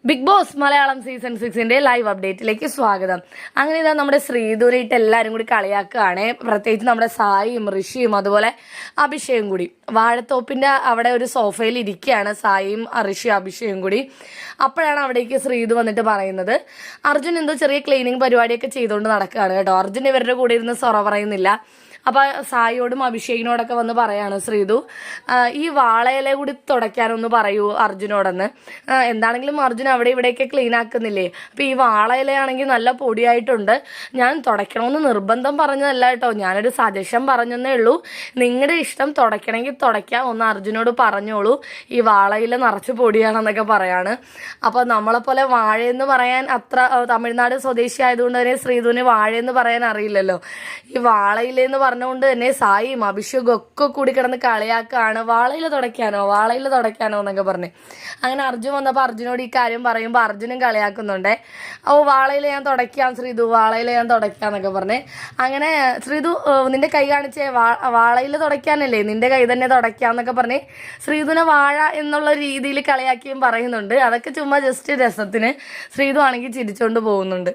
Big Boss Malayalam season 6 live അപ്ഡേറ്റിലേക്ക് സ്വാഗതം. അങ്ങനെ ഇതാ നമ്മുടെ ശ്രീധുരായിട്ട് എല്ലാവരും കൂടി കളിയാക്കുകയാണ്. പ്രത്യേകിച്ച് നമ്മുടെ സായിയും ഋഷിയും അതുപോലെ അഭിഷേകും കൂടി വാഴത്തോപ്പിന്റെ അവിടെ ഒരു സോഫയിൽ ഇരിക്കുകയാണ്. സായിയും ഋഷിയും അഭിഷേകും കൂടി. അപ്പോഴാണ് അവിടേക്ക് ശ്രീധു വന്നിട്ട് പറയുന്നത്, അർജുൻ എന്തോ ചെറിയ ക്ലീനിങ് പരിപാടിയൊക്കെ ചെയ്തുകൊണ്ട് നടക്കുകയാണ് കേട്ടോ. അർജുൻ ഇവരുടെ കൂടെ ഇരുന്ന് സൊറ പറയുന്നില്ല. അപ്പൊ സായിയോടും അഭിഷേകിനോടൊക്കെ വന്ന് പറയാണ് ശ്രീധു, ഈ വാളയിലെ കൂടി തുടയ്ക്കാനൊന്ന് പറയൂ അർജുനോടെന്ന്. എന്താണെങ്കിലും അർജുൻ അവിടെ ഇവിടെയൊക്കെ ക്ലീൻ ആക്കുന്നില്ലേ, അപ്പൊ ഈ വാളയിലയാണെങ്കിൽ നല്ല പൊടിയായിട്ടുണ്ട്. ഞാൻ തുടയ്ക്കണമെന്ന് നിർബന്ധം പറഞ്ഞതല്ല കേട്ടോ, ഞാനൊരു സജഷൻ പറഞ്ഞതേ ഉള്ളൂ. നിങ്ങളുടെ ഇഷ്ടം, തുടയ്ക്കണമെങ്കിൽ തുടയ്ക്കാം, ഒന്ന് അർജുനോട് പറഞ്ഞോളൂ, ഈ വാളയില നിറച്ച് പൊടിയാണെന്നൊക്കെ പറയാണ്. അപ്പൊ നമ്മളെപ്പോലെ വാഴയെന്ന് പറയാൻ അത്ര, തമിഴ്നാട് സ്വദേശി ആയതുകൊണ്ട് തന്നെ ശ്രീധുവിന് വാഴയെന്ന് പറയാൻ അറിയില്ലല്ലോ. ഈ വാളയിലെന്ന് പറഞ്ഞുകൊണ്ട് തന്നെ സായിയും അഭിഷേകും ഒക്കെ കൂടി കിടന്ന് കളിയാക്കാണ്. വാളയില തുടയ്ക്കാനോ എന്നൊക്കെ പറഞ്ഞ്. അങ്ങനെ അർജുൻ വന്നപ്പോൾ അർജുനോട് ഈ കാര്യം പറയുമ്പോൾ അർജുനും കളിയാക്കുന്നുണ്ടേ. വാളയില ഞാൻ തുടയ്ക്കാം ശ്രീധു, വാളയില ഞാൻ തുടയ്ക്കാന്നൊക്കെ പറഞ്ഞ്. അങ്ങനെ ശ്രീധു നിന്റെ കൈ കാണിച്ചേ, വാളയില തുടയ്ക്കാനല്ലേ, നിന്റെ കൈ തന്നെ തുടയ്ക്കാന്നൊക്കെ പറഞ്ഞ് ശ്രീധുവിനെ വാഴ എന്നുള്ള രീതിയിൽ കളിയാക്കിയും പറയുന്നുണ്ട്. അതൊക്കെ ചുമ്മാ ജസ്റ്റ് രസത്തിന്. ശ്രീധു ആണെങ്കിൽ ചിരിച്ചോണ്ട് പോകുന്നുണ്ട്.